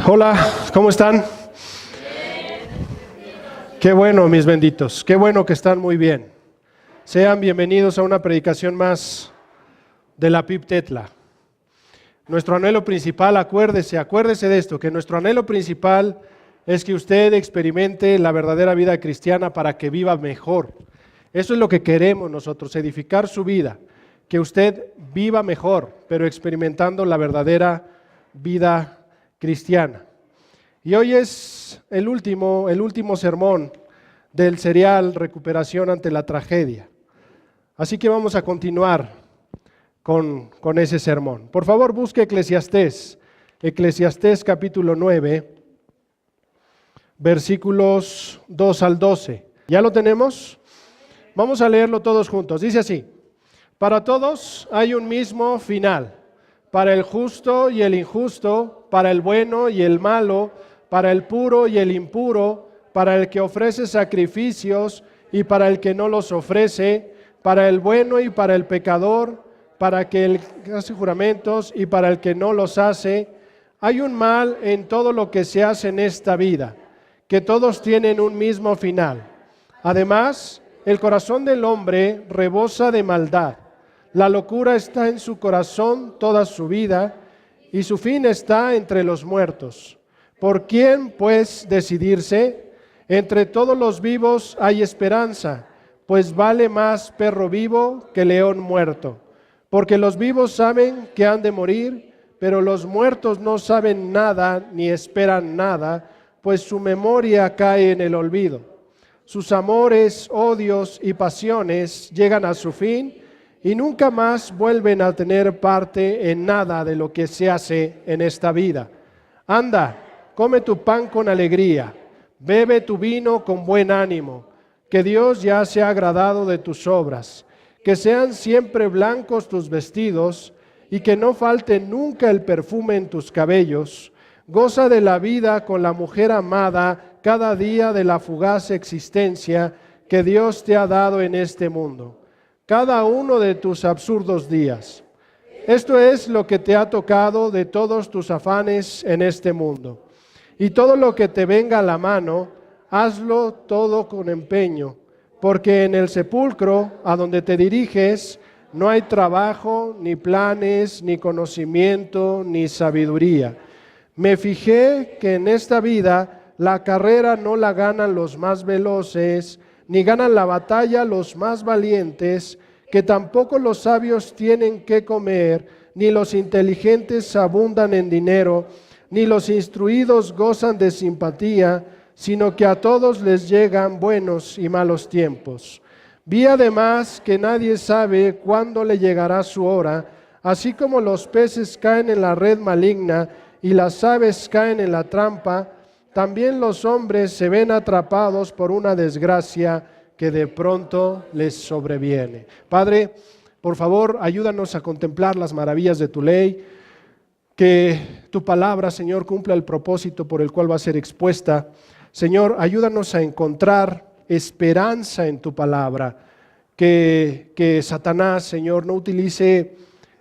Hola, ¿cómo están? Qué bueno, mis benditos, qué bueno que están muy bien. Sean bienvenidos a una predicación más de la PIB Tetla. Nuestro anhelo principal, acuérdese de esto, que nuestro anhelo principal es que usted experimente la verdadera vida cristiana para que viva mejor. Eso es lo que queremos nosotros, edificar su vida, que usted viva mejor, pero experimentando la verdadera vida cristiana. Y hoy es el último sermón del serial Recuperación ante la Tragedia. Así que vamos a continuar con ese sermón. Por favor, busque Eclesiastés capítulo 9, versículos 2 al 12. ¿Ya lo tenemos? Vamos a leerlo todos juntos. Dice así: para todos hay un mismo final, para el justo y el injusto, para el bueno y el malo, para el puro y el impuro, para el que ofrece sacrificios y para el que no los ofrece, para el bueno y para el pecador, para el que hace juramentos y para el que no los hace. Hay un mal en todo lo que se hace en esta vida, que todos tienen un mismo final. Además, el corazón del hombre rebosa de maldad. La locura está en su corazón toda su vida, y su fin está entre los muertos. ¿Por quién, pues, decidirse? Entre todos los vivos hay esperanza, pues vale más perro vivo que león muerto. Porque los vivos saben que han de morir, pero los muertos no saben nada ni esperan nada, pues su memoria cae en el olvido. Sus amores, odios y pasiones llegan a su fin, y nunca más vuelven a tener parte en nada de lo que se hace en esta vida. Anda, come tu pan con alegría, bebe tu vino con buen ánimo, que Dios ya se ha agradado de tus obras, que sean siempre blancos tus vestidos y que no falte nunca el perfume en tus cabellos. Goza de la vida con la mujer amada cada día de la fugaz existencia que Dios te ha dado en este mundo, cada uno de tus absurdos días. Esto es lo que te ha tocado de todos tus afanes en este mundo. Y todo lo que te venga a la mano, hazlo todo con empeño, porque en el sepulcro a donde te diriges no hay trabajo, ni planes, ni conocimiento, ni sabiduría. Me fijé que en esta vida la carrera no la ganan los más veloces, ni ganan la batalla los más valientes, que tampoco los sabios tienen que comer, ni los inteligentes abundan en dinero, ni los instruidos gozan de simpatía, sino que a todos les llegan buenos y malos tiempos. Vi además que nadie sabe cuándo le llegará su hora, así como los peces caen en la red maligna y las aves caen en la trampa, también los hombres se ven atrapados por una desgracia que de pronto les sobreviene. Padre, por favor, ayúdanos a contemplar las maravillas de tu ley, que tu palabra, Señor, cumpla el propósito por el cual va a ser expuesta. Señor, ayúdanos a encontrar esperanza en tu palabra, que Satanás, Señor, no utilice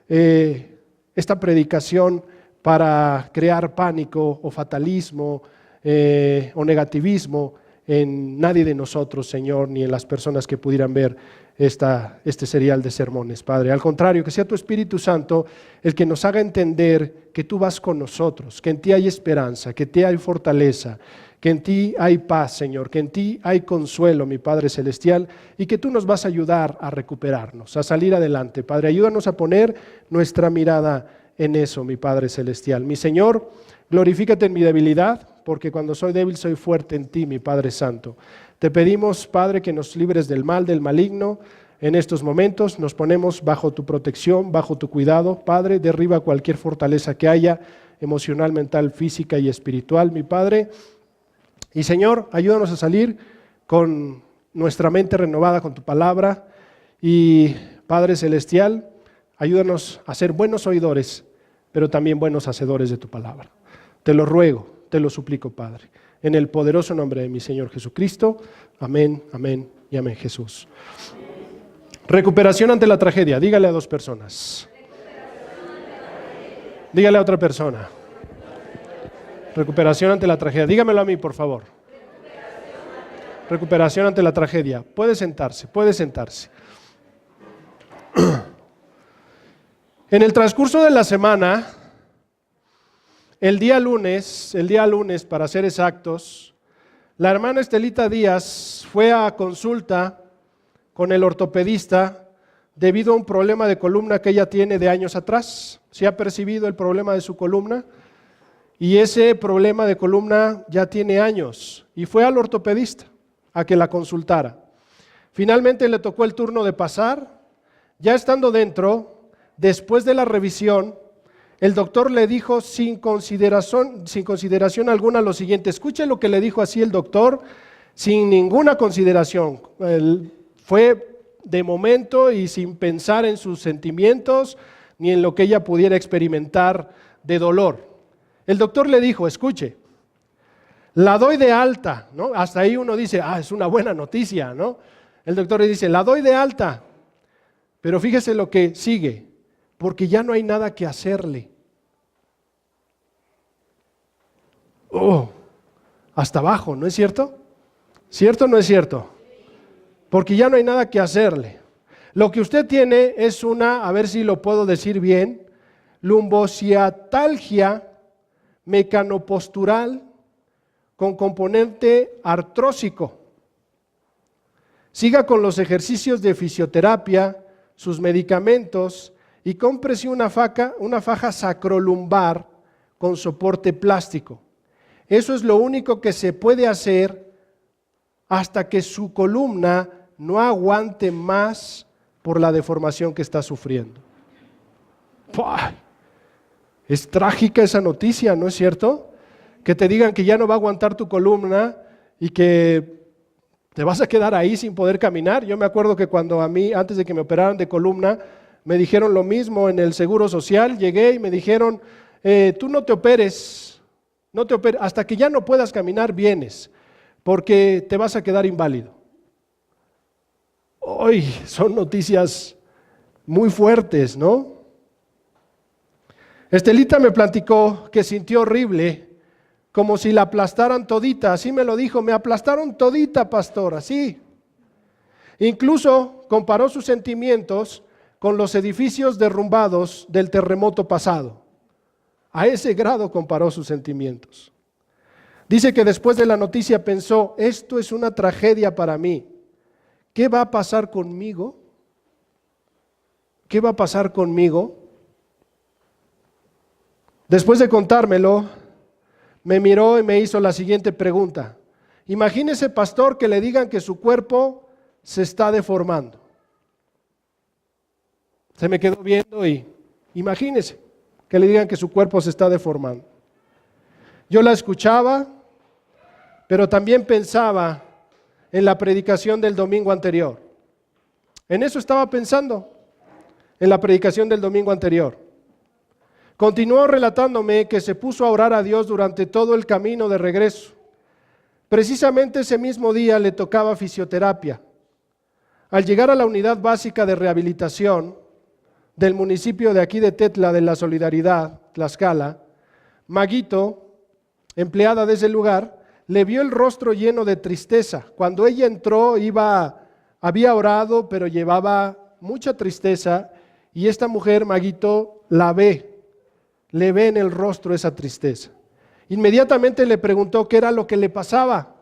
esta predicación para crear pánico o fatalismo o negativismo en nadie de nosotros, Señor, ni en las personas que pudieran ver este serial de sermones, Padre. Al contrario, que sea tu Espíritu Santo el que nos haga entender que tú vas con nosotros, que en ti hay esperanza, que en ti hay fortaleza, que en ti hay paz, Señor, que en ti hay consuelo, mi Padre Celestial, y que tú nos vas a ayudar a recuperarnos, a salir adelante. Padre, ayúdanos a poner nuestra mirada en eso, mi Padre Celestial. Mi Señor, glorifícate en mi debilidad, porque cuando soy débil soy fuerte en ti, mi Padre Santo. Te pedimos, Padre, que nos libres del mal, del maligno. En estos momentos nos ponemos bajo tu protección, bajo tu cuidado. Padre, derriba cualquier fortaleza que haya, emocional, mental, física y espiritual, mi Padre. Y Señor, ayúdanos a salir con nuestra mente renovada con tu palabra. Y Padre Celestial, ayúdanos a ser buenos oidores, pero también buenos hacedores de tu palabra. Te lo ruego, te lo suplico, Padre, en el poderoso nombre de mi Señor Jesucristo. Amén, amén y amén, Jesús. Recuperación ante la tragedia. Dígale a dos personas. Dígale a otra persona. Recuperación ante la tragedia. Dígamelo a mí, por favor. Recuperación ante la tragedia. Puede sentarse, puede sentarse. En el transcurso de la semana, el día lunes, para ser exactos, la hermana Estelita Díaz fue a consulta con el ortopedista debido a un problema de columna que ella tiene de años atrás. Se ha percibido el problema de su columna y ese problema de columna ya tiene años y fue al ortopedista a que la consultara. Finalmente le tocó el turno de pasar. Ya estando dentro, después de la revisión, el doctor le dijo sin consideración alguna lo siguiente. Escuche lo que le dijo así el doctor, sin ninguna consideración. Fue de momento y sin pensar en sus sentimientos ni en lo que ella pudiera experimentar de dolor. El doctor le dijo, escuche, la doy de alta, ¿no? Hasta ahí uno dice, es una buena noticia, ¿no? El doctor le dice, la doy de alta, pero fíjese lo que sigue, porque ya no hay nada que hacerle. Hasta abajo, ¿no es cierto? ¿Cierto o no es cierto? Porque ya no hay nada que hacerle. Lo que usted tiene es una, a ver si lo puedo decir bien, lumbociatalgia mecanopostural con componente artrósico. Siga con los ejercicios de fisioterapia, sus medicamentos y cómprese una faja sacrolumbar con soporte plástico. Eso es lo único que se puede hacer hasta que su columna no aguante más por la deformación que está sufriendo. ¡Pua! Es trágica esa noticia, ¿no es cierto? Que te digan que ya no va a aguantar tu columna y que te vas a quedar ahí sin poder caminar. Yo me acuerdo que cuando a mí, antes de que me operaran de columna, me dijeron lo mismo en el Seguro Social. Llegué y me dijeron, tú no te operes, hasta que ya no puedas caminar vienes, porque te vas a quedar inválido. Hoy son noticias muy fuertes, ¿no? Estelita me platicó que sintió horrible, como si la aplastaran todita. Así me lo dijo, me aplastaron todita, pastor, así. Incluso comparó sus sentimientos con los edificios derrumbados del terremoto pasado. A ese grado comparó sus sentimientos. Dice que después de la noticia pensó, esto es una tragedia para mí. ¿Qué va a pasar conmigo? ¿Qué va a pasar conmigo? Después de contármelo, me miró y me hizo la siguiente pregunta. Imagínese, pastor, que le digan que su cuerpo se está deformando. Se me quedó viendo y imagínese que le digan que su cuerpo se está deformando. Yo la escuchaba, pero también pensaba en la predicación del domingo anterior. En eso estaba pensando, en la predicación del domingo anterior. Continuó relatándome que se puso a orar a Dios durante todo el camino de regreso. Precisamente ese mismo día le tocaba fisioterapia. Al llegar a la unidad básica de rehabilitación del municipio de aquí de Tetla de la Solidaridad, Tlaxcala, Maguito, empleada de ese lugar, le vio el rostro lleno de tristeza. Cuando ella entró, había orado, pero llevaba mucha tristeza, y esta mujer, Maguito, le ve en el rostro esa tristeza. Inmediatamente le preguntó qué era lo que le pasaba.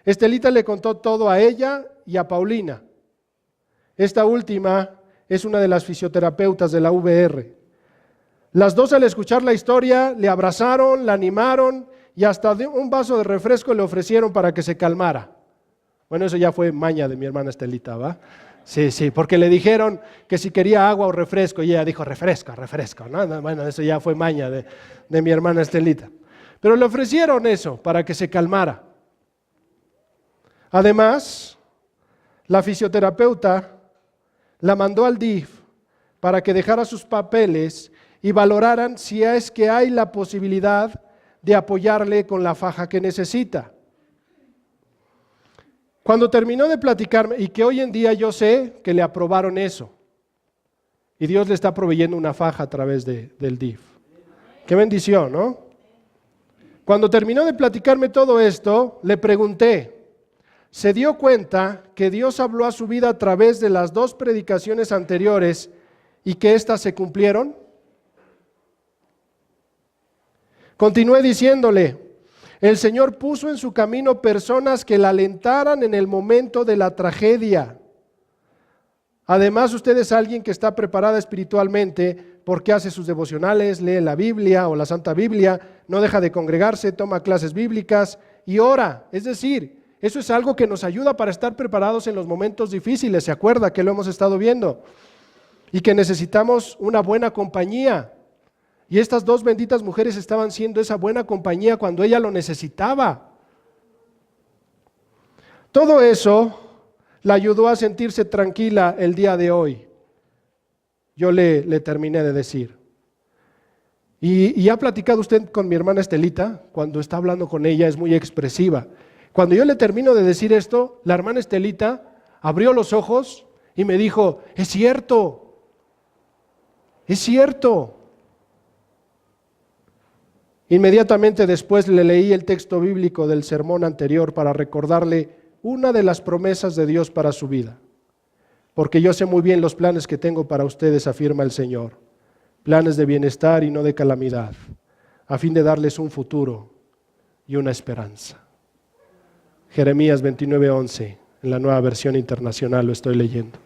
Estelita le contó todo a ella y a Paulina. Esta última es una de las fisioterapeutas de la VR. Las dos, al escuchar la historia, le abrazaron, la animaron y hasta un vaso de refresco le ofrecieron para que se calmara. Bueno, eso ya fue maña de mi hermana Estelita, ¿va? Sí, porque le dijeron que si quería agua o refresco, y ella dijo refresco, ¿no? Bueno, eso ya fue maña de mi hermana Estelita. Pero le ofrecieron eso para que se calmara. Además, la fisioterapeuta la mandó al DIF para que dejara sus papeles y valoraran si es que hay la posibilidad de apoyarle con la faja que necesita. Cuando terminó de platicarme, y que hoy en día yo sé que le aprobaron eso, y Dios le está proveyendo una faja a través del DIF. Qué bendición, ¿no? Cuando terminó de platicarme todo esto, le pregunté, ¿se dio cuenta que Dios habló a su vida a través de las 2 predicaciones anteriores y que éstas se cumplieron? Continué diciéndole, el Señor puso en su camino personas que la alentaran en el momento de la tragedia. Además, usted es alguien que está preparada espiritualmente porque hace sus devocionales, lee la Biblia o la Santa Biblia, no deja de congregarse, toma clases bíblicas y ora. Es decir, eso es algo que nos ayuda para estar preparados en los momentos difíciles. ¿Se acuerda que lo hemos estado viendo? Y que necesitamos una buena compañía. Y estas 2 benditas mujeres estaban siendo esa buena compañía cuando ella lo necesitaba. Todo eso la ayudó a sentirse tranquila el día de hoy. Yo le terminé de decir. Y ha platicado usted con mi hermana Estelita, cuando está hablando con ella es muy expresiva. Cuando yo le termino de decir esto, la hermana Estelita abrió los ojos y me dijo, es cierto, es cierto. Inmediatamente después le leí el texto bíblico del sermón anterior para recordarle una de las promesas de Dios para su vida. Porque yo sé muy bien los planes que tengo para ustedes, afirma el Señor. Planes de bienestar y no de calamidad, a fin de darles un futuro y una esperanza. Jeremías 29:11, en la Nueva Versión Internacional lo estoy leyendo.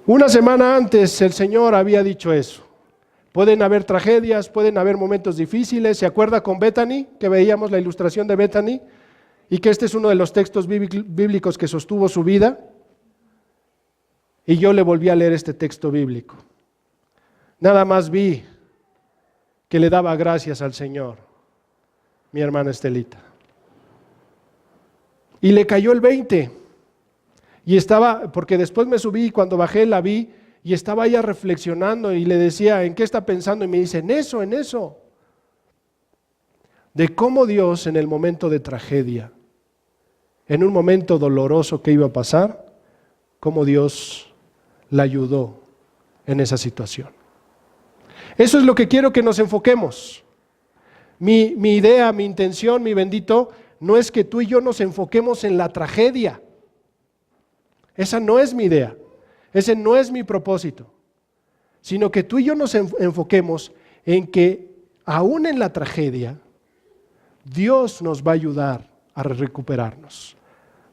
Una semana antes el Señor había dicho eso. Pueden haber tragedias, pueden haber momentos difíciles. ¿Se acuerda con Bethany, que veíamos la ilustración de Bethany? Y que este es uno de los textos bíblicos que sostuvo su vida. Y yo le volví a leer este texto bíblico. Nada más vi que le daba gracias al Señor, mi hermana Estelita. Y le cayó el 20. Y estaba, porque después me subí y cuando bajé la vi y estaba ella reflexionando y le decía, ¿en qué está pensando? Y me dice, en eso. De cómo Dios en el momento de tragedia, en un momento doloroso que iba a pasar, cómo Dios la ayudó en esa situación. Eso es lo que quiero que nos enfoquemos. Mi idea, mi intención, mi bendito, no es que tú y yo nos enfoquemos en la tragedia. Esa no es mi idea, ese no es mi propósito, sino que tú y yo nos enfoquemos en que aún en la tragedia, Dios nos va a ayudar a recuperarnos.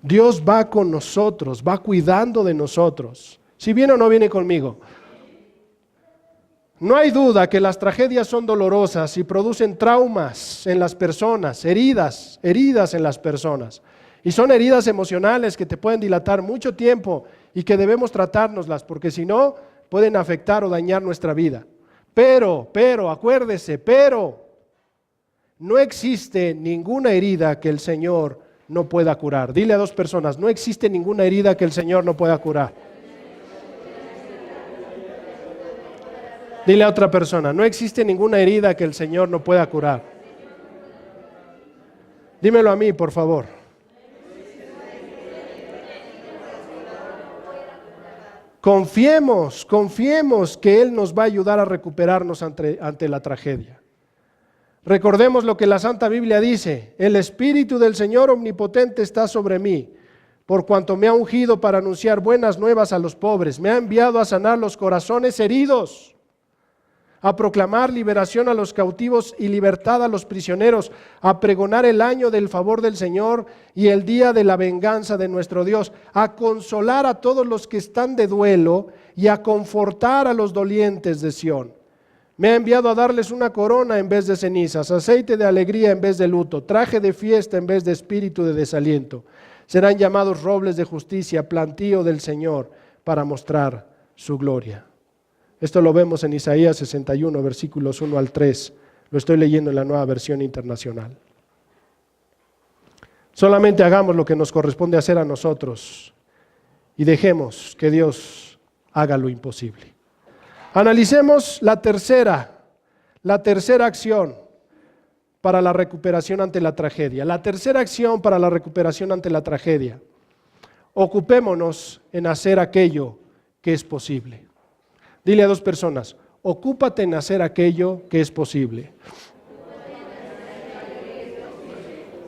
Dios va con nosotros, va cuidando de nosotros. ¿Si viene o no viene conmigo? No hay duda que las tragedias son dolorosas y producen traumas en las personas, heridas en las personas. Y son heridas emocionales que te pueden dilatar mucho tiempo y que debemos tratárnoslas, porque si no, pueden afectar o dañar nuestra vida. Pero, acuérdese, no existe ninguna herida que el Señor no pueda curar. Dile a 2 personas, no existe ninguna herida que el Señor no pueda curar. Dile a otra persona, no existe ninguna herida que el Señor no pueda curar. Dímelo a mí, por favor. Confiemos que Él nos va a ayudar a recuperarnos ante la tragedia. Recordemos lo que la Santa Biblia dice, el Espíritu del Señor Omnipotente está sobre mí, por cuanto me ha ungido para anunciar buenas nuevas a los pobres, me ha enviado a sanar los corazones heridos, a proclamar liberación a los cautivos y libertad a los prisioneros, a pregonar el año del favor del Señor y el día de la venganza de nuestro Dios, a consolar a todos los que están de duelo y a confortar a los dolientes de Sión. Me ha enviado a darles una corona en vez de cenizas, aceite de alegría en vez de luto, traje de fiesta en vez de espíritu de desaliento. Serán llamados robles de justicia, plantío del Señor, para mostrar su gloria. Esto lo vemos en Isaías 61, versículos 1 al 3. Lo estoy leyendo en la Nueva Versión Internacional. Solamente hagamos lo que nos corresponde hacer a nosotros y dejemos que Dios haga lo imposible. Analicemos la tercera acción para la recuperación ante la tragedia. La tercera acción para la recuperación ante la tragedia. Ocupémonos en hacer aquello que es posible. Dile a 2 personas, ocúpate en hacer aquello que es posible.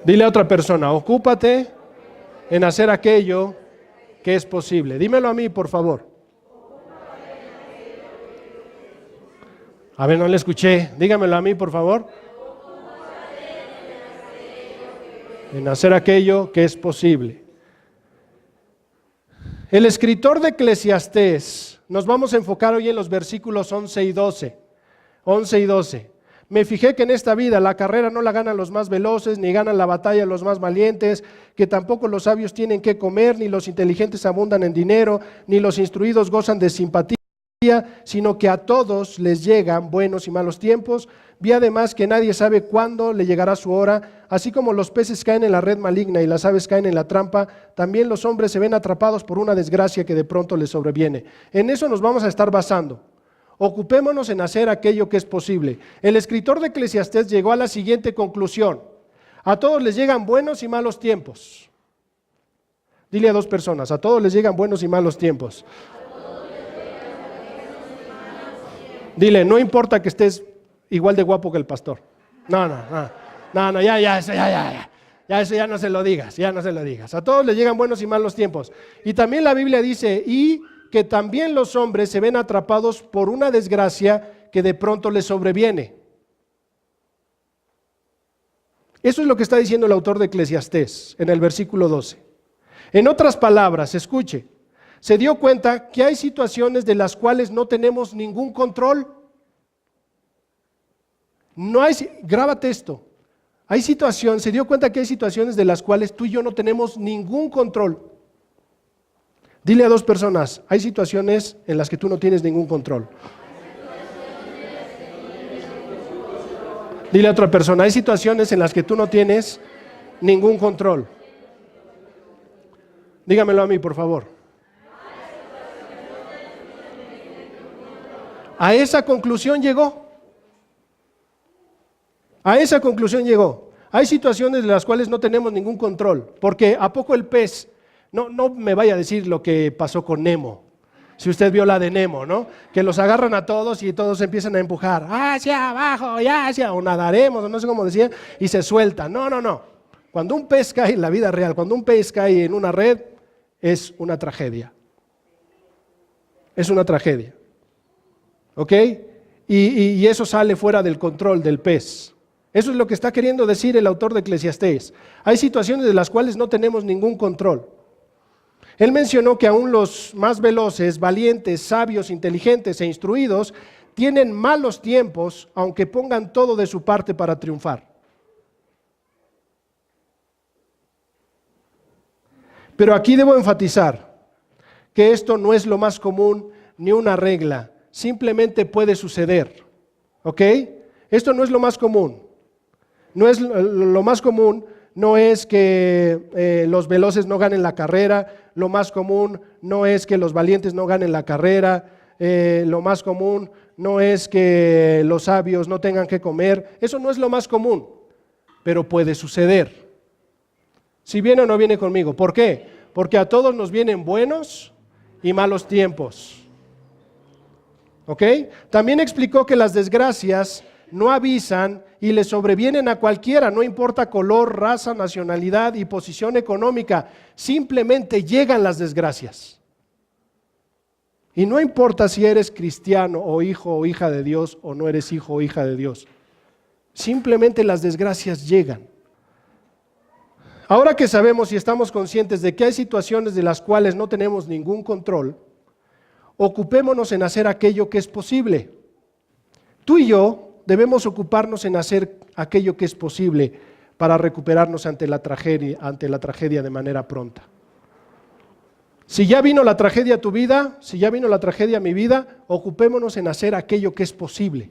Dile a otra persona, ocúpate en hacer aquello que es posible. Dímelo a mí, por favor. A ver, no le escuché. Dígamelo a mí, por favor. En hacer aquello que es posible. El escritor de Eclesiastés, nos vamos a enfocar hoy en los versículos 11 y 12. 11 y 12. Me fijé que en esta vida la carrera no la ganan los más veloces, ni ganan la batalla los más valientes, que tampoco los sabios tienen que comer, ni los inteligentes abundan en dinero, ni los instruidos gozan de simpatía, sino que a todos les llegan buenos y malos tiempos. Vi además que nadie sabe cuándo le llegará su hora, así como los peces caen en la red maligna y las aves caen en la trampa, también los hombres se ven atrapados por una desgracia que de pronto les sobreviene. En eso nos vamos a estar basando. Ocupémonos en hacer aquello que es posible. El escritor de Eclesiastés llegó a la siguiente conclusión: a todos les llegan buenos y malos tiempos. Dile a dos personas, a todos les llegan buenos y malos tiempos. Dile, no importa que estés igual de guapo que el pastor. No, eso ya no se lo digas, ya no se lo digas. A todos les llegan buenos y malos tiempos. Y también la Biblia dice, y que también los hombres se ven atrapados por una desgracia que de pronto les sobreviene. Eso es lo que está diciendo el autor de Eclesiastés en el versículo 12. En otras palabras, escuche, se dio cuenta que hay situaciones de las cuales no tenemos ningún control. Grábate esto. Se dio cuenta que hay situaciones de las cuales tú y yo no tenemos ningún control. Dile a dos personas, hay situaciones en las que tú no tienes ningún control. Dile a otra persona, hay situaciones en las que tú no tienes ningún control. Dígamelo a mí, por favor. A esa conclusión llegó. A esa conclusión llegó. Hay situaciones de las cuales no tenemos ningún control, porque ¿a poco el pez? No me vaya a decir lo que pasó con Nemo. Si usted vio la de Nemo, ¿no? Que los agarran a todos y todos empiezan a empujar hacia abajo, ya hacia, o nadaremos, o no sé cómo decía, y se sueltan. No. Cuando un pez cae en la vida real, cuando un pez cae en una red, es una tragedia. Es una tragedia. ¿Ok? Y eso sale fuera del control del pez. Eso es lo que está queriendo decir el autor de Eclesiastés. Hay situaciones de las cuales no tenemos ningún control. Él mencionó que aún los más veloces, valientes, sabios, inteligentes e instruidos tienen malos tiempos, aunque pongan todo de su parte para triunfar. Pero aquí debo enfatizar que esto no es lo más común ni una regla, simplemente puede suceder. ¿Ok? Esto no es lo más común. Lo más común no es que los veloces no ganen la carrera, lo más común no es que los valientes no ganen la carrera, lo más común no es que los sabios no tengan que comer. Eso no es lo más común, pero puede suceder. Si viene o no viene conmigo. ¿Por qué? Porque a todos nos vienen buenos y malos tiempos. ¿Ok? También explicó que las desgracias no avisan y le sobrevienen a cualquiera, no importa color, raza, nacionalidad y posición económica, simplemente llegan las desgracias. Y no importa si eres cristiano o hijo o hija de Dios o no eres hijo o hija de Dios, simplemente las desgracias llegan. Ahora que sabemos y estamos conscientes de que hay situaciones de las cuales no tenemos ningún control, ocupémonos en hacer aquello que es posible. Tú y yo debemos ocuparnos en hacer aquello que es posible para recuperarnos ante la tragedia de manera pronta. Si ya vino la tragedia a tu vida, si ya vino la tragedia a mi vida, ocupémonos en hacer aquello que es posible.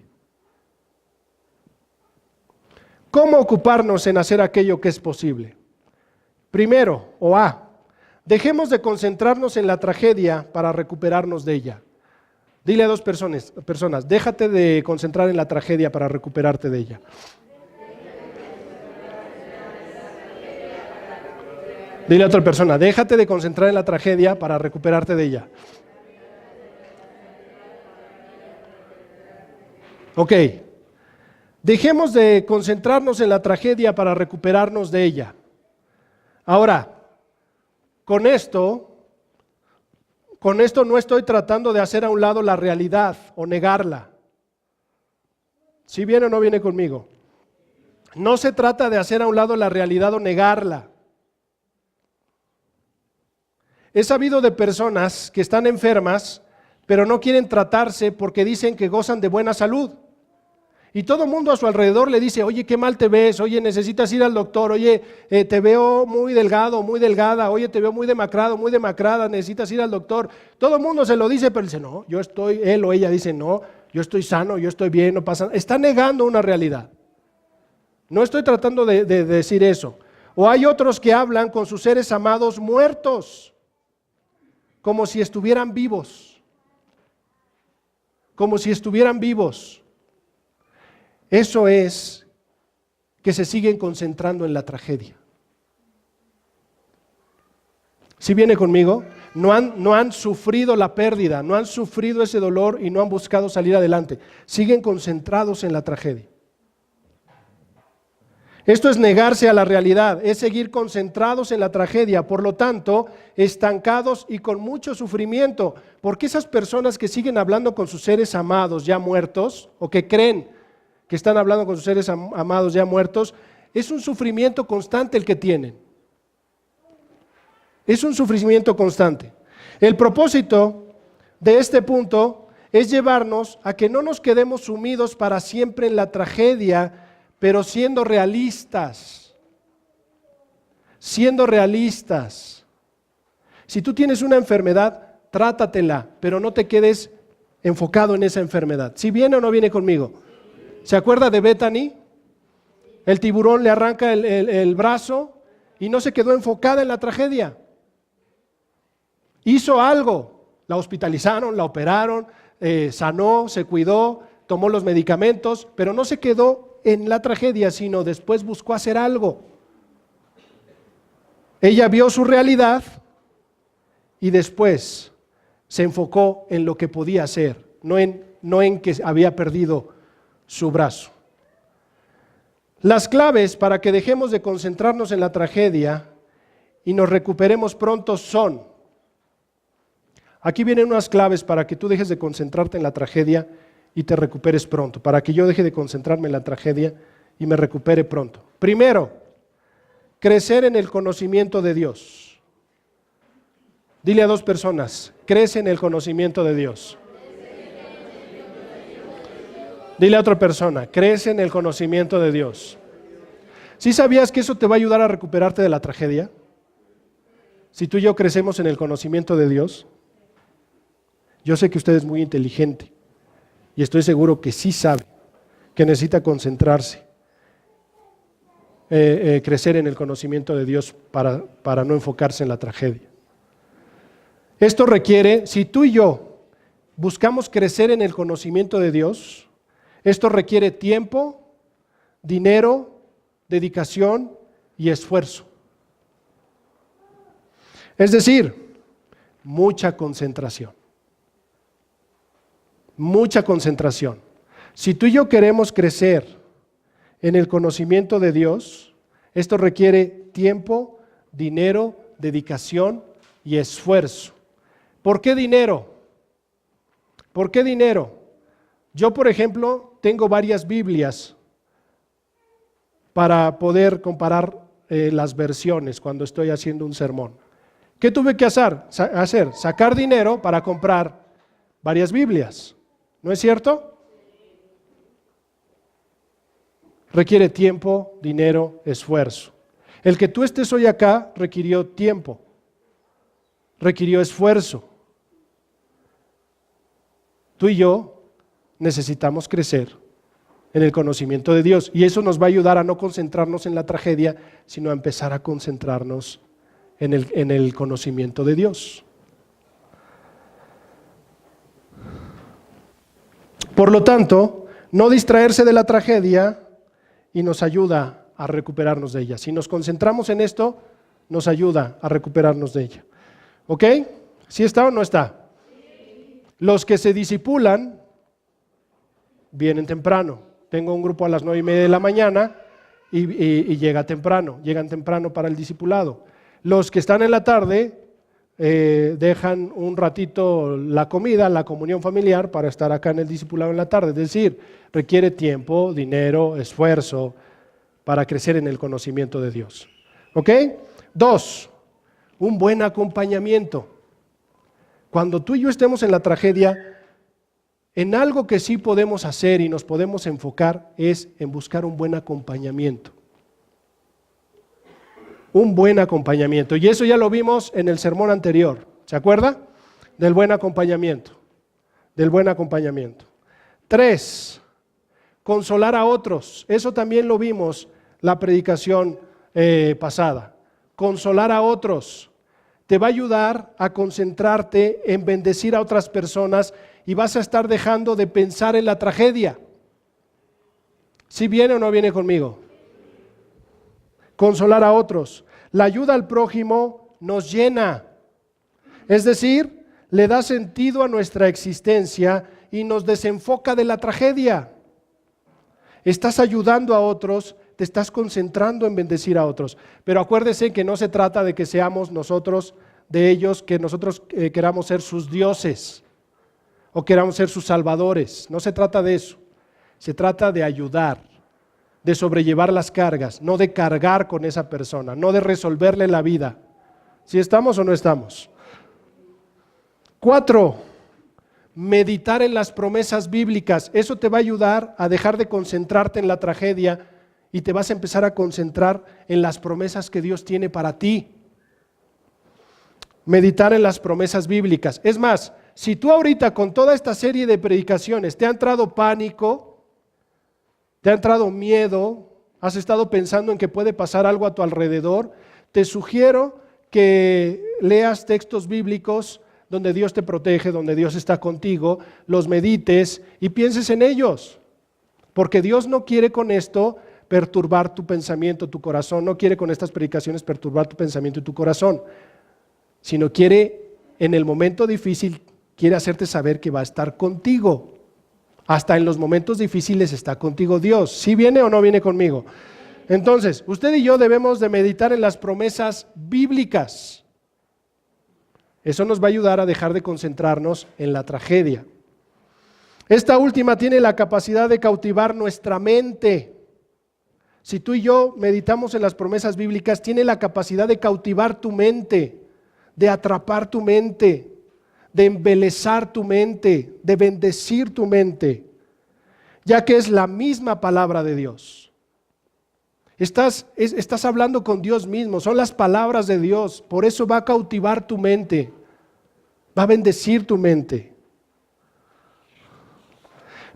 ¿Cómo ocuparnos en hacer aquello que es posible? Primero, dejemos de concentrarnos en la tragedia para recuperarnos de ella. Dile a dos personas, déjate de concentrar en la tragedia para recuperarte de ella. Dile a otra persona, déjate de concentrar en la tragedia para recuperarte de ella. Ok. Dejemos de concentrarnos en la tragedia para recuperarnos de ella. Ahora, con esto no estoy tratando de hacer a un lado la realidad o negarla. ¿Sí viene o no viene conmigo? No se trata de hacer a un lado la realidad o negarla. He sabido de personas que están enfermas, pero no quieren tratarse porque dicen que gozan de buena salud. Y todo el mundo a su alrededor le dice, oye, qué mal te ves, oye, necesitas ir al doctor, oye, te veo muy delgado, muy delgada, oye, te veo muy demacrado, muy demacrada, necesitas ir al doctor. Todo el mundo se lo dice, pero dice, no, él o ella dice, no, yo estoy sano, yo estoy bien, no pasa nada. Está negando una realidad. No estoy tratando de decir eso. O hay otros que hablan con sus seres amados muertos, como si estuvieran vivos. Como si estuvieran vivos. Eso es que se siguen concentrando en la tragedia. ¿Sí viene conmigo? No han sufrido la pérdida, no han sufrido ese dolor y no han buscado salir adelante. Siguen concentrados en la tragedia. Esto es negarse a la realidad, es seguir concentrados en la tragedia, por lo tanto, estancados y con mucho sufrimiento, porque esas personas que siguen hablando con sus seres amados ya muertos, o que creen que están hablando con sus seres amados ya muertos, es un sufrimiento constante el que tienen. Es un sufrimiento constante. El propósito de este punto es llevarnos a que no nos quedemos sumidos para siempre en la tragedia, pero siendo realistas. Siendo realistas. Si tú tienes una enfermedad, trátatela, pero no te quedes enfocado en esa enfermedad. ¿Si viene o no viene conmigo? ¿Se acuerda de Bethany? El tiburón le arranca el brazo y no se quedó enfocada en la tragedia. Hizo algo, la hospitalizaron, la operaron, sanó, se cuidó, tomó los medicamentos, pero no se quedó en la tragedia, sino después buscó hacer algo. Ella vio su realidad y después se enfocó en lo que podía hacer, no en que había perdido su brazo. Las claves para que dejemos de concentrarnos en la tragedia y nos recuperemos pronto son, aquí vienen unas claves para que tú dejes de concentrarte en la tragedia y te recuperes pronto, para que yo deje de concentrarme en la tragedia y me recupere pronto. Primero, crecer en el conocimiento de Dios. Dile a dos personas, crece en el conocimiento de Dios. Dile a otra persona, crece en el conocimiento de Dios. ¿Sí sabías que eso te va a ayudar a recuperarte de la tragedia? Si tú y yo crecemos en el conocimiento de Dios. Yo sé que usted es muy inteligente y estoy seguro que sí sabe que necesita concentrarse, crecer en el conocimiento de Dios para no enfocarse en la tragedia. Esto requiere, si tú y yo buscamos crecer en el conocimiento de Dios, esto requiere tiempo, dinero, dedicación y esfuerzo. Es decir, mucha concentración. Mucha concentración. Si tú y yo queremos crecer en el conocimiento de Dios, esto requiere tiempo, dinero, dedicación y esfuerzo. ¿Por qué dinero? ¿Por qué dinero? Yo, por ejemplo, tengo varias Biblias para poder comparar las versiones cuando estoy haciendo un sermón. ¿Qué tuve que hacer? Sacar dinero para comprar varias Biblias. ¿No es cierto? Requiere tiempo, dinero, esfuerzo. El que tú estés hoy acá requirió tiempo, requirió esfuerzo. Tú y yo necesitamos crecer en el conocimiento de Dios y eso nos va a ayudar a no concentrarnos en la tragedia, sino a empezar a concentrarnos en el conocimiento de Dios. Por lo tanto, no distraerse de la tragedia y nos ayuda a recuperarnos de ella. Si nos concentramos en esto, nos ayuda a recuperarnos de ella. ¿Ok? ¿Sí está o no está? Los que se disipulan vienen temprano. tengo un grupo a las 9:30 de la mañana y llegan temprano para el discipulado. Los que están en la tarde dejan un ratito la comida, la comunión familiar para estar acá en el discipulado en la tarde. Es decir, requiere tiempo, dinero, esfuerzo para crecer en el conocimiento de Dios. ¿Ok? 2, un buen acompañamiento. Cuando tú y yo estemos en la tragedia, en algo que sí podemos hacer y nos podemos enfocar es en buscar un buen acompañamiento. Un buen acompañamiento. Y eso ya lo vimos en el sermón anterior. ¿Se acuerda? Del buen acompañamiento. Del buen acompañamiento. 3, consolar a otros. Eso también lo vimos la predicación pasada. Consolar a otros. Te va a ayudar a concentrarte en bendecir a otras personas y vas a estar dejando de pensar en la tragedia. ¿Sí viene o no viene conmigo? Consolar a otros. La ayuda al prójimo nos llena. Es decir, le da sentido a nuestra existencia y nos desenfoca de la tragedia. Estás ayudando a otros, te estás concentrando en bendecir a otros. Pero acuérdese que no se trata de que seamos nosotros de ellos, que nosotros queramos ser sus dioses o queramos ser sus salvadores. No se trata de eso. Se trata de ayudar, de sobrellevar las cargas, no de cargar con esa persona, no de resolverle la vida. ¿Sí estamos o no estamos? 4, meditar en las promesas bíblicas. Eso te va a ayudar a dejar de concentrarte en la tragedia y te vas a empezar a concentrar en las promesas que Dios tiene para ti. Meditar en las promesas bíblicas. Es más, si tú ahorita con toda esta serie de predicaciones te ha entrado pánico, te ha entrado miedo, has estado pensando en que puede pasar algo a tu alrededor, te sugiero que leas textos bíblicos donde Dios te protege, donde Dios está contigo, los medites y pienses en ellos. Porque Dios no quiere con esto perturbar tu pensamiento, tu corazón, no quiere con estas predicaciones perturbar tu pensamiento y tu corazón, sino quiere en el momento difícil, quiere hacerte saber que va a estar contigo. Hasta en los momentos difíciles está contigo Dios. ¿Sí viene o no viene conmigo? Entonces, usted y yo debemos de meditar en las promesas bíblicas. Eso nos va a ayudar a dejar de concentrarnos en la tragedia. Esta última tiene la capacidad de cautivar nuestra mente. Si tú y yo meditamos en las promesas bíblicas, tiene la capacidad de cautivar tu mente, de atrapar tu mente, de embelezar tu mente, de bendecir tu mente, ya que es la misma palabra de Dios. Estás hablando con Dios mismo, son las palabras de Dios, por eso va a cautivar tu mente, va a bendecir tu mente.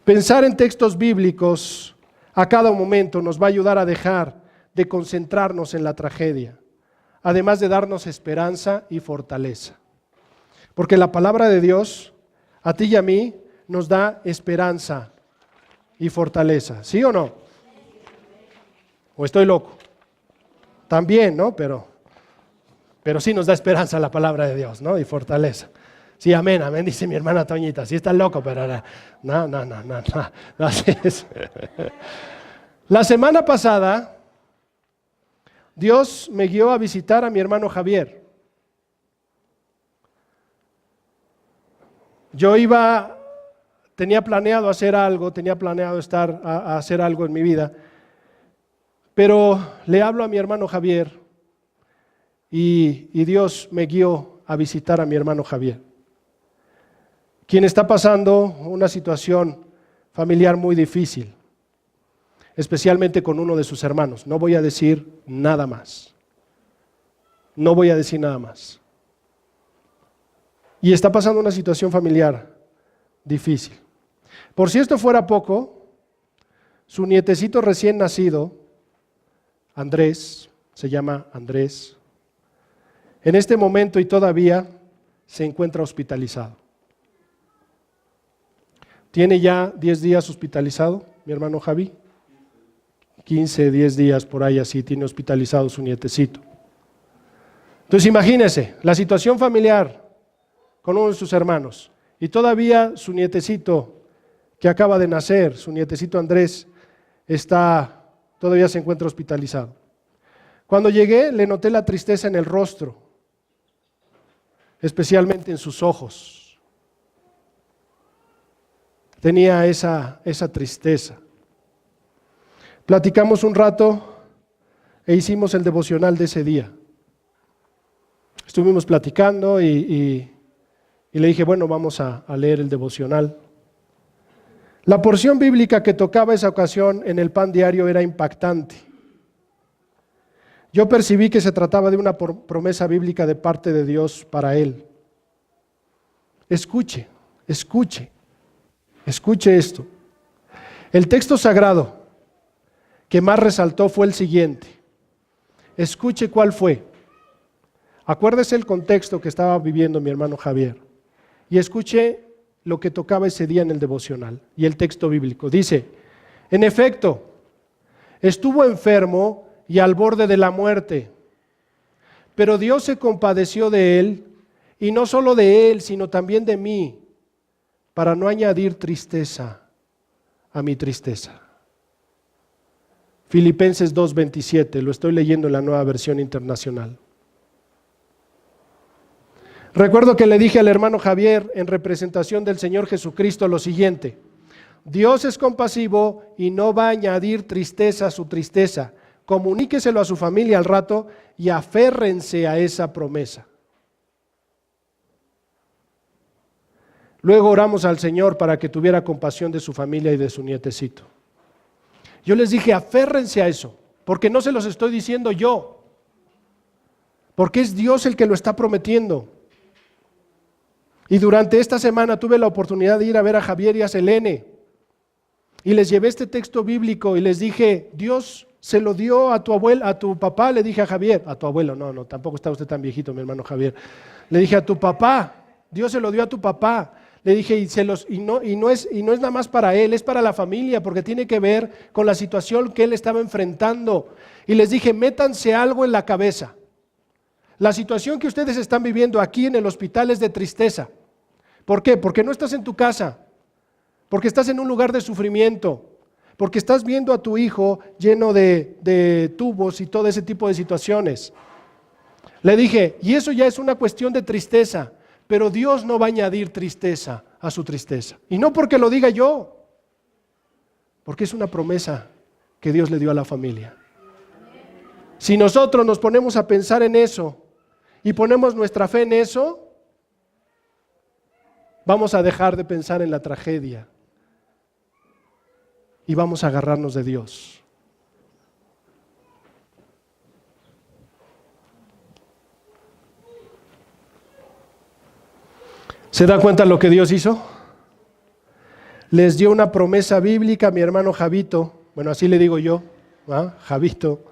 Pensar en textos bíblicos a cada momento nos va a ayudar a dejar de concentrarnos en la tragedia, además de darnos esperanza y fortaleza. Porque la palabra de Dios, a ti y a mí, nos da esperanza y fortaleza. ¿Sí o no? ¿O estoy loco? También, ¿no? Pero sí nos da esperanza la palabra de Dios, ¿no? Y fortaleza. Sí, amén, amén, dice mi hermana Toñita. Sí está loco, pero no así es. La semana pasada, Dios me guió a visitar a mi hermano Javier. Yo tenía planeado hacer algo, tenía planeado a hacer algo en mi vida, pero le hablo a mi hermano Javier y Dios me guió a visitar a mi hermano Javier, quien está pasando una situación familiar muy difícil, especialmente con uno de sus hermanos. No voy a decir nada más. No voy a decir nada más. Y está pasando una situación familiar difícil. Por si esto fuera poco, su nietecito recién nacido, Andrés, se llama Andrés, en este momento y todavía se encuentra hospitalizado. Tiene ya 10 días hospitalizado, mi hermano Javi. 15, 10 días por ahí así tiene hospitalizado su nietecito. Entonces imagínese la situación familiar con uno de sus hermanos y todavía su nietecito que acaba de nacer, su nietecito Andrés, todavía se encuentra hospitalizado. Cuando llegué, le noté la tristeza en el rostro, especialmente en sus ojos. Tenía esa tristeza. Platicamos un rato e hicimos el devocional de ese día. Estuvimos platicando y le dije, bueno, vamos a leer el devocional. La porción bíblica que tocaba esa ocasión en el pan diario era impactante. Yo percibí que se trataba de una promesa bíblica de parte de Dios para él. Escuche esto. El texto sagrado que más resaltó fue el siguiente. Escuche cuál fue. Acuérdese el contexto que estaba viviendo mi hermano Javier y escuche lo que tocaba ese día en el devocional y el texto bíblico. Dice, en efecto, estuvo enfermo y al borde de la muerte, pero Dios se compadeció de él, y no solo de él, sino también de mí, para no añadir tristeza a mi tristeza. Filipenses 2:27, lo estoy leyendo en la Nueva Versión Internacional. Recuerdo que le dije al hermano Javier en representación del Señor Jesucristo lo siguiente: Dios es compasivo y no va a añadir tristeza a su tristeza. Comuníqueselo a su familia al rato y aférrense a esa promesa. Luego oramos al Señor para que tuviera compasión de su familia y de su nietecito. Yo les dije, aférrense a eso, porque no se los estoy diciendo yo, porque es Dios el que lo está prometiendo. Y durante esta semana tuve la oportunidad de ir a ver a Javier y a Selene, y les llevé este texto bíblico y les dije, Dios se lo dio a tu abuelo, a tu papá, le dije a Javier, a tu abuelo, no, tampoco está usted tan viejito, mi hermano Javier. Le dije a tu papá, Dios se lo dio a tu papá. Le dije, y no es nada más para él, es para la familia, porque tiene que ver con la situación que él estaba enfrentando. Y les dije, métanse algo en la cabeza. La situación que ustedes están viviendo aquí en el hospital es de tristeza. ¿Por qué? Porque no estás en tu casa, porque estás en un lugar de sufrimiento, porque estás viendo a tu hijo lleno de tubos y todo ese tipo de situaciones. Le dije, y eso ya es una cuestión de tristeza, pero Dios no va a añadir tristeza a su tristeza. Y no porque lo diga yo, porque es una promesa que Dios le dio a la familia. Si nosotros nos ponemos a pensar en eso y ponemos nuestra fe en eso, vamos a dejar de pensar en la tragedia y vamos a agarrarnos de Dios. ¿Se da cuenta lo que Dios hizo? Les dio una promesa bíblica a mi hermano Javito, bueno, así le digo yo, Javito,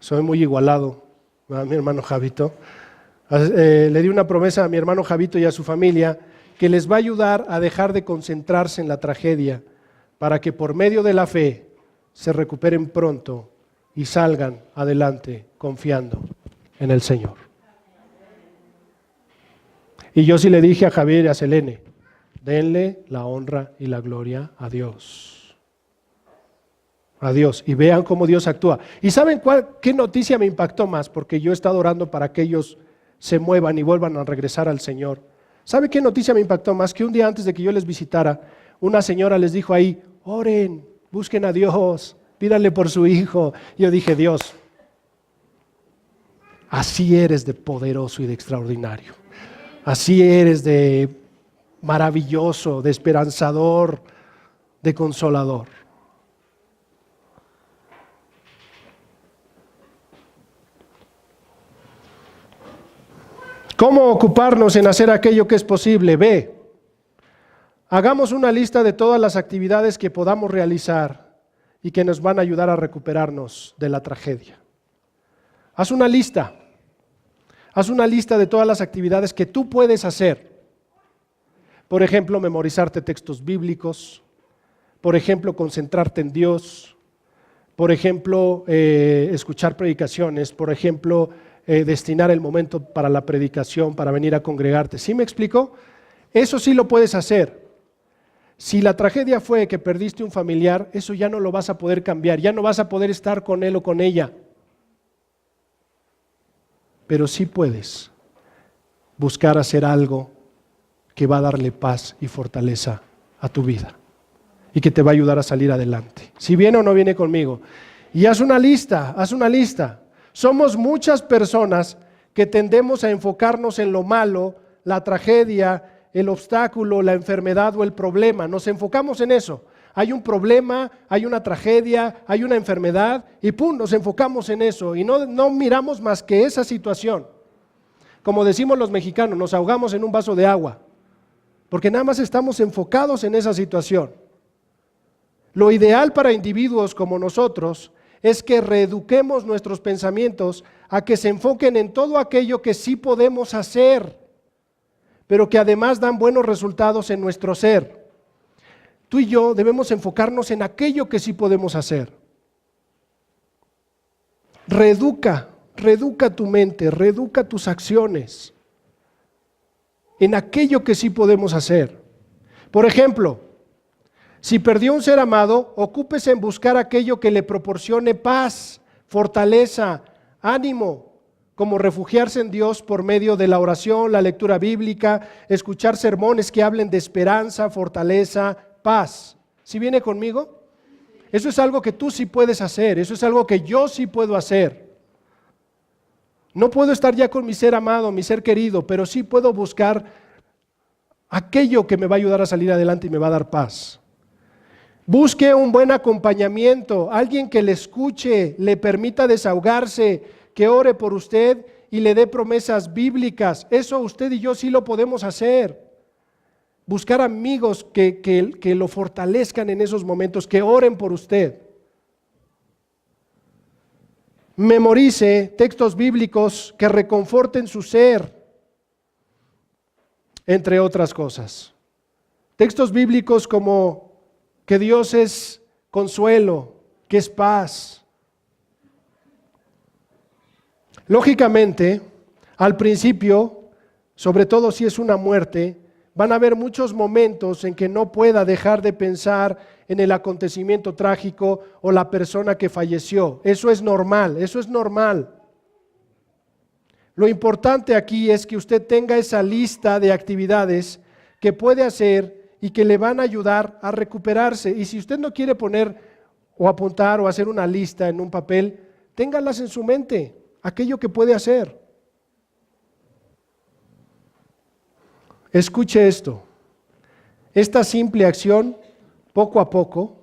soy muy igualado, mi hermano Javito. Le di una promesa a mi hermano Javito y a su familia que les va a ayudar a dejar de concentrarse en la tragedia para que por medio de la fe se recuperen pronto y salgan adelante confiando en el Señor. Y yo sí le dije a Javier y a Selene, denle la honra y la gloria a Dios. A Dios. Y vean cómo Dios actúa. ¿Y saben qué noticia me impactó más? Porque yo he estado orando para que ellos se muevan y vuelvan a regresar al Señor. ¿Sabe qué noticia me impactó más? Que un día antes de que yo les visitara, una señora les dijo ahí, oren, busquen a Dios, pídanle por su hijo. Yo dije, Dios, así eres de poderoso y de extraordinario. Así eres de maravilloso, de esperanzador, de consolador. ¿Cómo ocuparnos en hacer aquello que es posible? B. Hagamos una lista de todas las actividades que podamos realizar y que nos van a ayudar a recuperarnos de la tragedia. Haz una lista. Haz una lista de todas las actividades que tú puedes hacer. Por ejemplo, memorizarte textos bíblicos. Por ejemplo, concentrarte en Dios. Por ejemplo, escuchar predicaciones. Por ejemplo, destinar el momento para la predicación, para venir a congregarte. ¿Sí me explico? Eso sí lo puedes hacer. Si la tragedia fue que perdiste un familiar, eso ya no lo vas a poder cambiar, ya no vas a poder estar con él o con ella. Pero sí puedes buscar hacer algo que va a darle paz y fortaleza a tu vida y que te va a ayudar a salir adelante. Si viene o no viene conmigo. Y haz una lista, haz una lista. Somos muchas personas que tendemos a enfocarnos en lo malo, la tragedia, el obstáculo, la enfermedad o el problema. Nos enfocamos en eso. Hay un problema, hay una tragedia, hay una enfermedad y ¡pum!, nos enfocamos en eso y no miramos más que esa situación. Como decimos los mexicanos, nos ahogamos en un vaso de agua, porque nada más estamos enfocados en esa situación. Lo ideal para individuos como nosotros es que reeduquemos nuestros pensamientos a que se enfoquen en todo aquello que sí podemos hacer, pero que además dan buenos resultados en nuestro ser. Tú y yo debemos enfocarnos en aquello que sí podemos hacer. Reeduca tu mente, reeduca tus acciones en aquello que sí podemos hacer. Por ejemplo, si perdió un ser amado, ocúpese en buscar aquello que le proporcione paz, fortaleza, ánimo, como refugiarse en Dios por medio de la oración, la lectura bíblica, escuchar sermones que hablen de esperanza, fortaleza, paz. ¿Sí viene conmigo? Eso es algo que tú sí puedes hacer, eso es algo que yo sí puedo hacer. No puedo estar ya con mi ser amado, mi ser querido, pero sí puedo buscar aquello que me va a ayudar a salir adelante y me va a dar paz. Busque un buen acompañamiento, alguien que le escuche, le permita desahogarse, que ore por usted y le dé promesas bíblicas. Eso usted y yo sí lo podemos hacer. Buscar amigos que lo fortalezcan en esos momentos, que oren por usted. Memorice textos bíblicos que reconforten su ser, entre otras cosas. Textos bíblicos como que Dios es consuelo, que es paz. Lógicamente, al principio, sobre todo si es una muerte, van a haber muchos momentos en que no pueda dejar de pensar en el acontecimiento trágico o la persona que falleció. Eso es normal, eso es normal. Lo importante aquí es que usted tenga esa lista de actividades que puede hacer y que le van a ayudar a recuperarse. Y si usted no quiere poner o apuntar o hacer una lista en un papel, téngalas en su mente. Aquello que puede hacer. Escuche esto. Esta simple acción, poco a poco,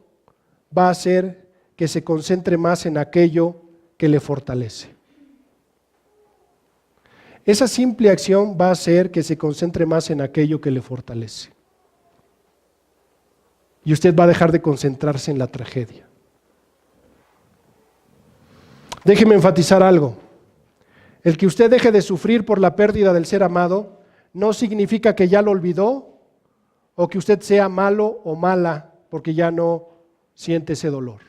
va a hacer que se concentre más en aquello que le fortalece. Esa simple acción va a hacer que se concentre más en aquello que le fortalece. Y usted va a dejar de concentrarse en la tragedia. Déjeme enfatizar algo. El que usted deje de sufrir por la pérdida del ser amado no significa que ya lo olvidó o que usted sea malo o mala porque ya no siente ese dolor.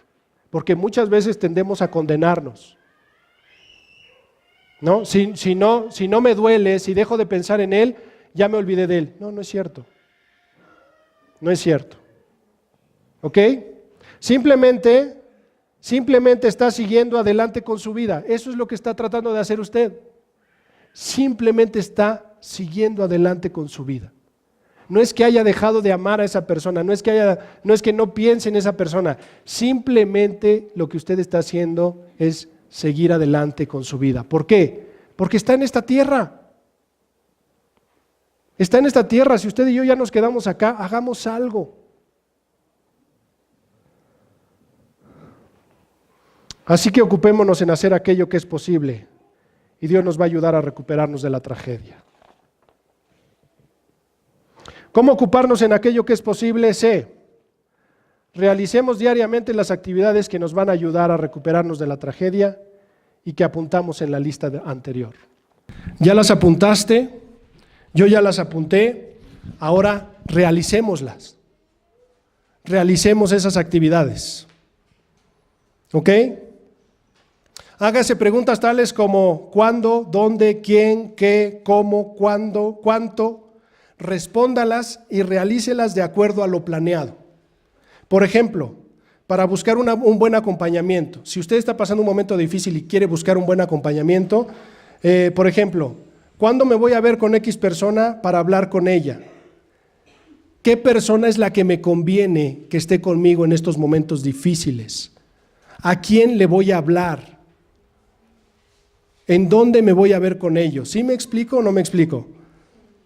Porque muchas veces tendemos a condenarnos. ¿No? Si no me duele, si dejo de pensar en él, ya me olvidé de él. No, no es cierto. No es cierto. ¿Ok? Simplemente está siguiendo adelante con su vida. Eso es lo que está tratando de hacer usted. Simplemente está siguiendo adelante con su vida. No es que haya dejado de amar a esa persona, no es que no piense en esa persona. Simplemente lo que usted está haciendo es seguir adelante con su vida. ¿Por qué? Porque está en esta tierra. Está en esta tierra. Si usted y yo ya nos quedamos acá, hagamos algo. Así que ocupémonos en hacer aquello que es posible y Dios nos va a ayudar a recuperarnos de la tragedia. ¿Cómo ocuparnos en aquello que es posible? Realicemos diariamente las actividades que nos van a ayudar a recuperarnos de la tragedia y que apuntamos en la lista anterior. ¿Ya las apuntaste? Yo ya las apunté. Ahora realicémoslas. Realicemos esas actividades. ¿Ok? Hágase preguntas tales como ¿cuándo?, ¿dónde?, ¿quién?, ¿qué?, ¿cómo?, ¿cuándo?, ¿cuánto? respóndalas y realícelas de acuerdo a lo planeado. Por ejemplo, para buscar un buen acompañamiento. Si usted está pasando un momento difícil y quiere buscar un buen acompañamiento, por ejemplo, ¿cuándo me voy a ver con X persona para hablar con ella? ¿Qué persona es la que me conviene que esté conmigo en estos momentos difíciles? ¿A quién le voy a hablar? ¿En dónde me voy a ver con ellos? ¿Sí me explico o no me explico?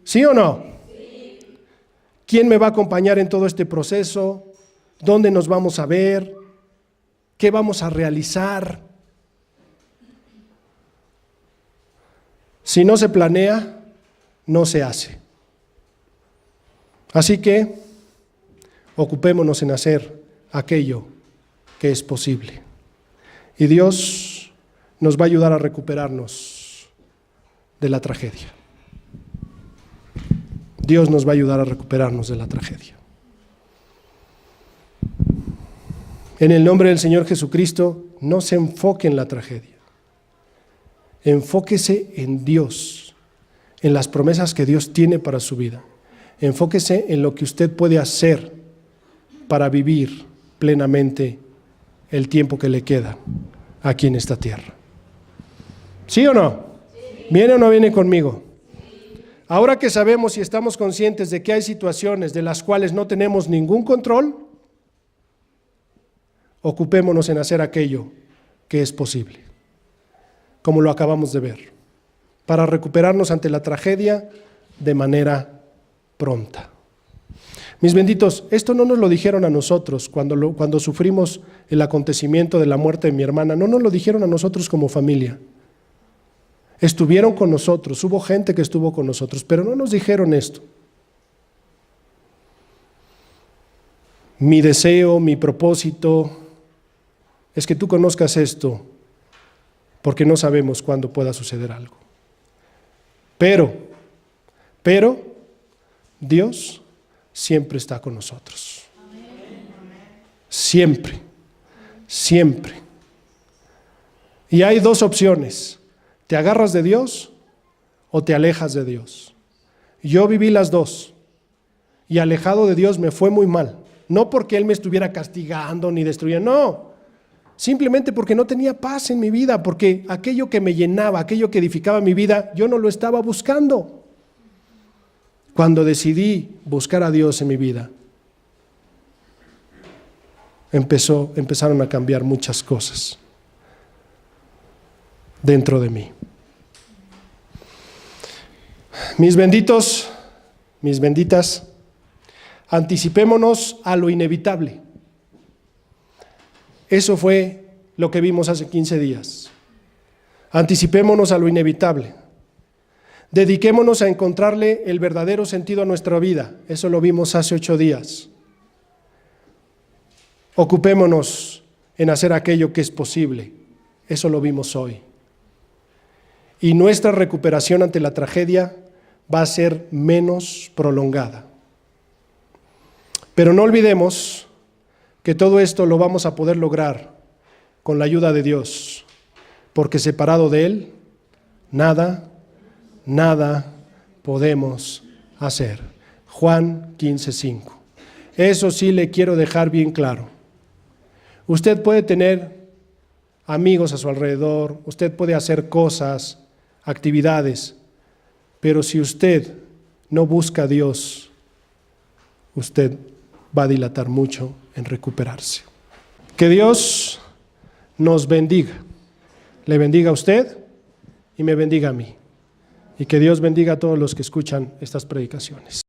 ¿Sí o no? Sí. ¿Quién me va a acompañar en todo este proceso? ¿Dónde nos vamos a ver? ¿Qué vamos a realizar? Si no se planea, no se hace. Así que ocupémonos en hacer aquello que es posible. Y Dios nos va a ayudar a recuperarnos de la tragedia. Dios nos va a ayudar a recuperarnos de la tragedia. En el nombre del Señor Jesucristo, no se enfoque en la tragedia. Enfóquese en Dios, en las promesas que Dios tiene para su vida. Enfóquese en lo que usted puede hacer para vivir plenamente el tiempo que le queda aquí en esta tierra. ¿Sí o no? Sí. ¿Viene o no viene conmigo? Sí. Ahora que sabemos y estamos conscientes de que hay situaciones de las cuales no tenemos ningún control, ocupémonos en hacer aquello que es posible, como lo acabamos de ver, para recuperarnos ante la tragedia de manera pronta. Mis benditos, esto no nos lo dijeron a nosotros cuando sufrimos el acontecimiento de la muerte de mi hermana, no nos lo dijeron a nosotros como familia. Estuvieron con nosotros, hubo gente que estuvo con nosotros, pero no nos dijeron esto. Mi deseo, mi propósito es que tú conozcas esto, porque no sabemos cuándo pueda suceder algo. Pero, Dios siempre está con nosotros. Siempre, siempre. Y hay dos opciones: te agarras de Dios o te alejas de Dios. Yo viví las dos, y alejado de Dios me fue muy mal. No porque Él me estuviera castigando ni destruyendo, no. Simplemente porque no tenía paz en mi vida, porque aquello que me llenaba, aquello que edificaba mi vida, yo no lo estaba buscando. Cuando decidí buscar a Dios en mi vida, empezaron a cambiar muchas cosas dentro de mí. Mis benditos, mis benditas, anticipémonos a lo inevitable. Eso fue lo que vimos hace 15 días. Anticipémonos a lo inevitable. Dediquémonos a encontrarle el verdadero sentido a nuestra vida. Eso lo vimos hace 8 días. Ocupémonos en hacer aquello que es posible. Eso lo vimos hoy. Y nuestra recuperación ante la tragedia va a ser menos prolongada. Pero no olvidemos que todo esto lo vamos a poder lograr con la ayuda de Dios, porque separado de Él, nada podemos hacer. Juan 15:5. Eso sí le quiero dejar bien claro. Usted puede tener amigos a su alrededor, usted puede hacer cosas, actividades, pero si usted no busca a Dios, usted va a dilatar mucho en recuperarse. Que Dios nos bendiga, le bendiga a usted y me bendiga a mí, y que Dios bendiga a todos los que escuchan estas predicaciones.